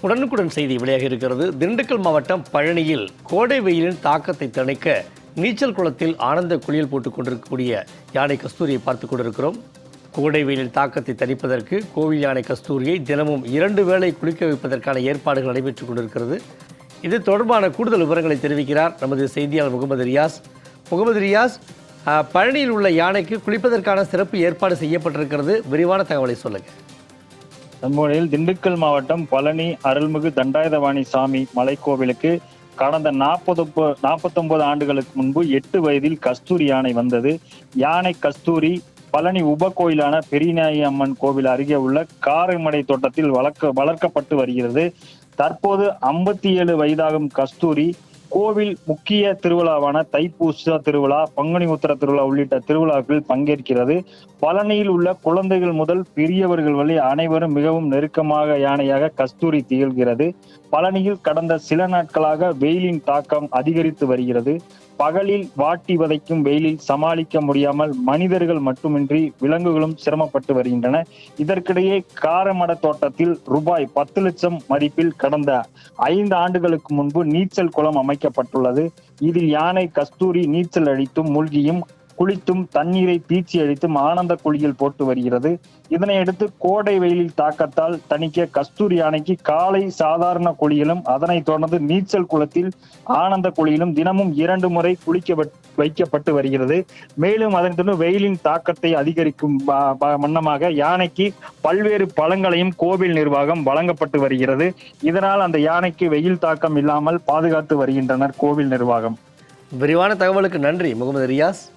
உடனுக்குடன் செய்தி வெளியாக இருக்கிறது. திண்டுக்கல் மாவட்டம் பழனியில் கோடை வெயிலின் தாக்கத்தை தணிக்க நீச்சல் குளத்தில் ஆனந்த குளியல் போட்டுக் கொண்டிருக்கக்கூடிய யானை கஸ்தூரியை பார்த்துக் கொண்டிருக்கிறோம். கோடை வெயிலின் தாக்கத்தை தணிப்பதற்கு கோவில் யானை கஸ்தூரியை தினமும் 2 வேளை குளிக்க வைப்பதற்கான ஏற்பாடுகள் நடைபெற்றுக் கொண்டிருக்கிறது. இது தொடர்பான கூடுதல் விவரங்களை தெரிவிக்கிறார் நமது செய்தியாளர் முகமது ரியாஸ். முகமது ரியாஸ், பழனியில் உள்ள யானைக்கு குளிப்பதற்கான சிறப்பு ஏற்பாடு செய்யப்பட்டிருக்கிறது. விரிவான தகவலை சொல்லுங்க. நம்முடையில் திண்டுக்கல் மாவட்டம் பழனி அருள்மிகு தண்டாயுதபாணி சாமி மலைக்கோவிலுக்கு கடந்த 49 ஆண்டுகளுக்கு முன்பு 8 வயதில் கஸ்தூரி யானை வந்தது. யானை கஸ்தூரி பழனி உப கோயிலான பெரியநாயகி அம்மன் கோவில் அருகே உள்ள காரைமடை தோட்டத்தில் வளர்க்கப்பட்டு வருகிறது. தற்போது 57 வயதாகும் கஸ்தூரி கோவில் முக்கிய திருவிழாவான தைப்பூச திருவிழா, பங்குனி உத்திர திருவிழா உள்ளிட்ட திருவிழாக்களில் பங்கேற்கிறது. பழனியில் உள்ள குழந்தைகள் முதல் பெரியவர்கள் வரை அனைவரும் மிகவும் நெருக்கமாக யானையாக கஸ்தூரி திகழ்கிறது. பழனியில் கடந்த சில நாட்களாக வெயிலின் தாக்கம் அதிகரித்து வருகிறது. பகலில் வாட்டி வதைக்கும் வெயிலில் சமாளிக்க முடியாமல் மனிதர்கள் மட்டுமின்றி விலங்குகளும் சிரமப்பட்டு வருகின்றன. இதற்கிடையே காரமட தோட்டத்தில் ரூபாய் 10 லட்சம் மதிப்பில் கடந்த 5 ஆண்டுகளுக்கு முன்பு நீச்சல் குளம் அமைக்கப்பட்டுள்ளது. இதில் யானை கஸ்தூரி நீச்சல் அடித்தும் மூழ்கியும் குளித்தும் தண்ணீரை பீச்சி அடித்தும் ஆனந்த குளியல் போட்டு வருகிறது. இதனையடுத்து கோடை வெயிலில் தாக்கத்தால் தணிக்க கஸ்தூரி யானைக்கு காலை சாதாரண குளியலும் அதனைத் தொடர்ந்து நீச்சல் குளத்தில் ஆனந்த குளியலும் தினமும் 2 முறை குளிக்க வைக்கப்பட்டு வருகிறது. மேலும் அதன் தொடர்ந்து வெயிலின் தாக்கத்தை அதிகரிக்கும் வண்ணமாக யானைக்கு பல்வேறு பழங்களையும் கோவில் நிர்வாகம் வழங்கப்பட்டு வருகிறது. இதனால் அந்த யானைக்கு வெயில் தாக்கம் இல்லாமல் பாதுகாத்து வருகின்றனர் கோவில் நிர்வாகம். விரிவான தகவலுக்கு நன்றி முகமது ரியாஸ்.